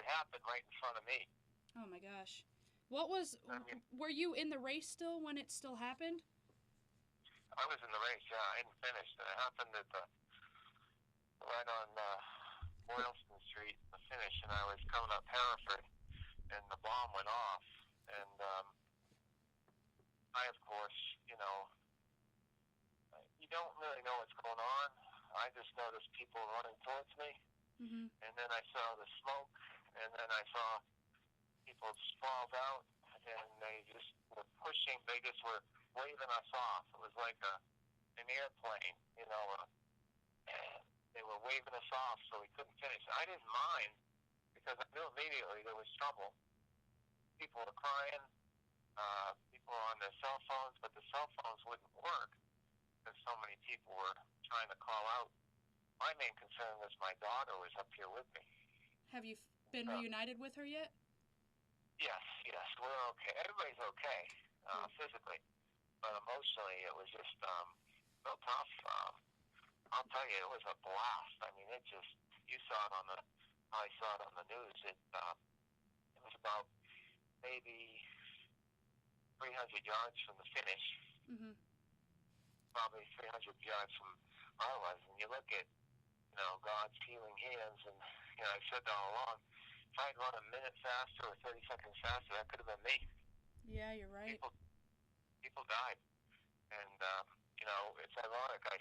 it happened right in front of me. Oh my gosh. What was, I mean, were you in the race still when it still happened? I was in the race, yeah, I hadn't finished. And it happened at right on Boylston Street, the finish, and I was coming up Hereford, and the bomb went off. And I, of course, you don't really know what's going on. I just noticed people running towards me, Mm-hmm. and then I saw the smoke, and then I saw people sprawled out, and they just were pushing. They just were waving us off. It was like an airplane, they were waving us off, so we couldn't finish. I didn't mind because I knew immediately there was trouble. People were crying. People were on their cell phones, but the cell phones wouldn't work because so many people were trying to call out. My main concern was my daughter was up here with me. Have you been reunited with her yet? Yes, we're okay. Everybody's okay physically, but emotionally it was just so tough. I'll tell you, it was a blast. I mean, you saw it I saw it on the news. It was about maybe 300 yards from the finish, Mm-hmm. probably 300 yards from where I was. And you look at, God's healing hands, and, I've said that all along. If I'd run a minute faster or 30 seconds faster, that could have been me. Yeah, you're right. People died. And, it's ironic. I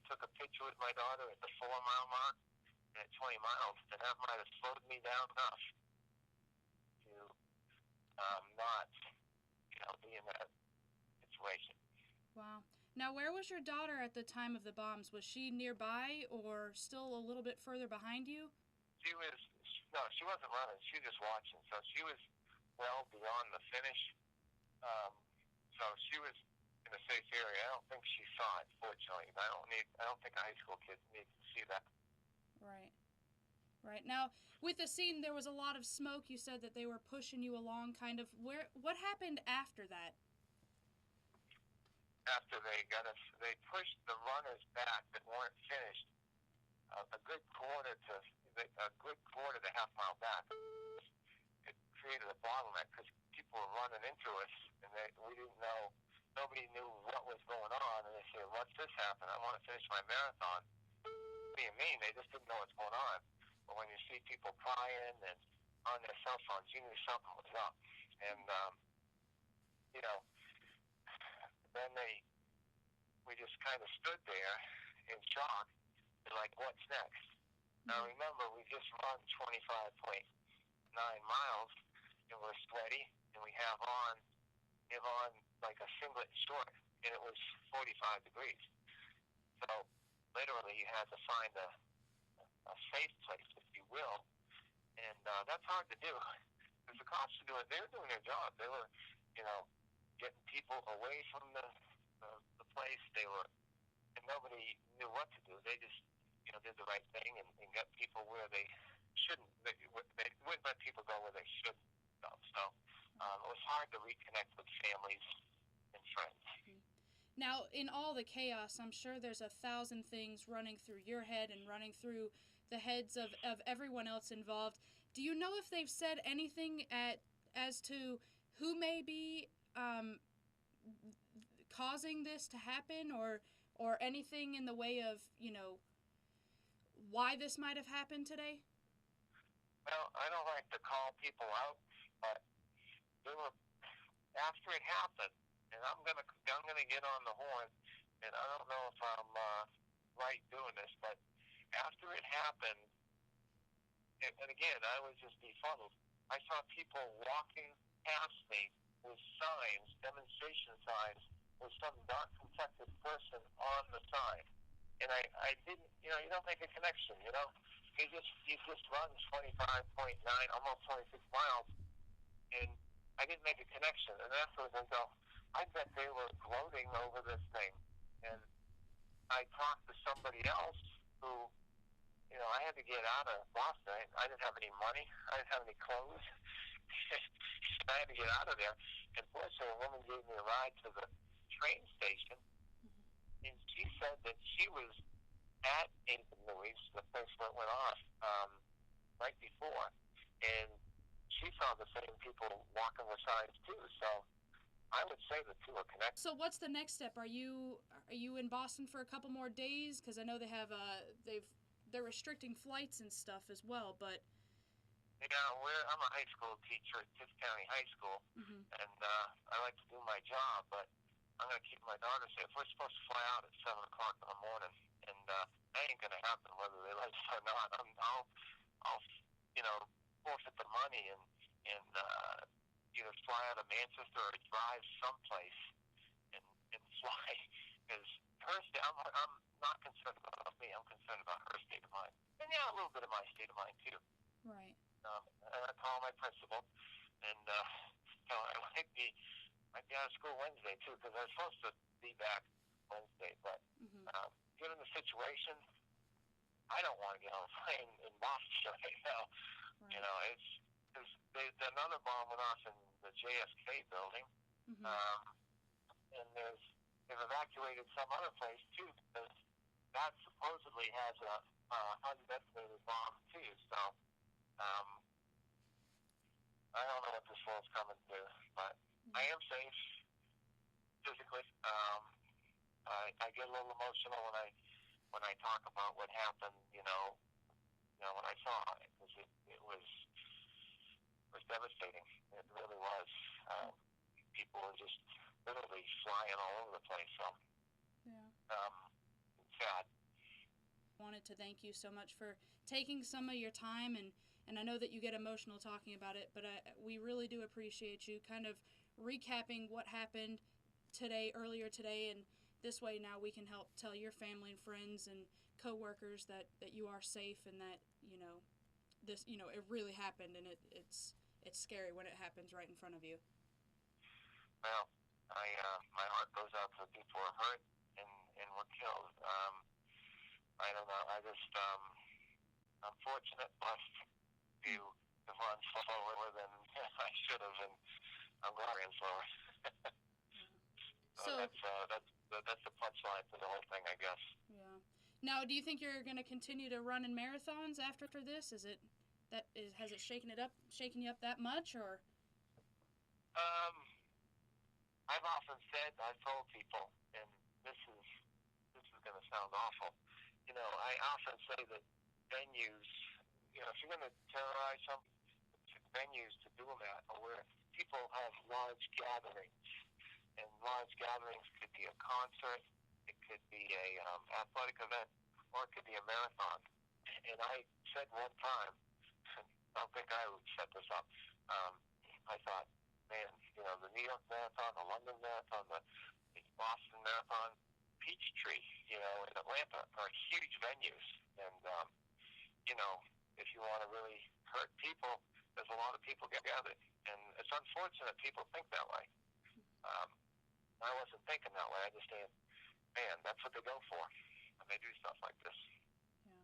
took a picture with my daughter at the 4-mile mark, and at 20 miles, and that might have slowed me down enough to not, be in that situation. Wow. Now, where was your daughter at the time of the bombs? Was she nearby or still a little bit further behind you? She wasn't running. She was just watching. So she was well beyond the finish. So she was in a safe area. I don't think she saw it, fortunately. I don't think a high school kid needs to see that. Right. Right. Now, with the scene, there was a lot of smoke. You said that they were pushing you along, kind of. What happened after that? After they pushed the runners back that weren't finished a good quarter to half-mile back. It created a bottleneck because people were running into us, and we didn't know. Nobody knew what was going on, and they said, "What's this happen? I want to finish my marathon." What do you mean? They just didn't know what's going on. But when you see people crying and on their cell phones, you knew something was up. And then we just kind of stood there in shock, and like, what's next? Now remember, we just run 25.9 miles, and we're sweaty, and we have on like a singlet short, and it was 45 degrees. So literally, you had to find a safe place, if you will, and that's hard to do. Because the cops were they were doing their job. They were, getting people away from the place. And nobody knew what to do. They just, did the right thing and got people where they shouldn't. They wouldn't let people go where they shouldn't go. So it was hard to reconnect with families and friends. Now, in all the chaos, I'm sure there's 1,000 things running through your head and running through the heads of everyone else involved. Do you know if they've said anything as to who may be causing this to happen, or anything in the way of, why this might have happened today? Well, I don't like to call people out, but they were after it happened, and I'm gonna get on the horn, and I don't know if I'm right doing this, but after it happened, and again, I was just befuddled. I saw people walking past me with signs, demonstration signs, with some dark complected person on the sign. And I didn't, you don't make a connection, You just run 25.9, almost 26 miles, and I didn't make a connection. And afterwards I go, I bet they were gloating over this thing. And I talked to somebody else who, I had to get out of Boston. I didn't have any money. I didn't have any clothes. I had to get out of there. And fortunately, a woman gave me a ride to the train station, and she said that she was at St. Louis, the place where it went off, right before. and she saw the same people walking the signs too. So I would say the two are connected. So what's the next step? Are you in Boston for a couple more days? Because I know they have they're restricting flights and stuff as well. But yeah, I'm a high school teacher at Tifton County High School, and I like to do my job, but I'm going to keep my daughter safe. We're supposed to fly out at 7 o'clock in the morning, and that ain't going to happen whether they let us or not. I'll forfeit the money and either fly out of Manchester or drive someplace and fly, because I'm not concerned about me. I'm concerned about her state of mind, and yeah, a little bit of my state of mind too. right. And I call my principal, and I might be out of school Wednesday too, because I was supposed to be back Wednesday. But given the situation, I don't want to get on a plane in Boston right now. Right. You know, it's because another bomb went off in the JFK building, and they've evacuated some other place too, because that supposedly has a undetonated bomb too. So. I don't know what this world's coming to, but I am safe physically. I get a little emotional when I talk about what happened. When I saw it, because it was devastating. It really was. People were just literally flying all over the place. So sad. I wanted to thank you so much for taking some of your time, and I know that you get emotional talking about it, but we really do appreciate you kind of recapping what happened earlier today, and this way now we can help tell your family and friends and coworkers that you are safe, and that it really happened, and it's scary when it happens right in front of you. Well, my heart goes out to the people who are hurt and were killed. I don't know. I'm fortunate, blessed to run slower than I should have, and I'm glad I ran slower. So that's the punchline to the whole thing, I guess. Yeah. Now, do you think you're going to continue to run in marathons after this? Has it shaken you up that much, or? I've told people, and this is going to sound awful. I often say that venues, if you're going to terrorize some venues to do them at, or where people have large gatherings, and large gatherings could be a concert, it could be a athletic event, or it could be a marathon. And I said one time, I don't think I would set this up. I thought, man, the New York Marathon, the London Marathon, the Boston Marathon, Peachtree, in Atlanta are huge venues. And, if you want to really hurt people, there's a lot of people gathered. And it's unfortunate people think that way. I wasn't thinking that way. I just think, man, that's what they go for when they do stuff like this. Yeah.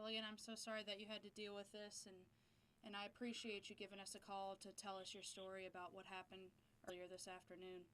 Well, again, I'm so sorry that you had to deal with this, and I appreciate you giving us a call to tell us your story about what happened earlier this afternoon.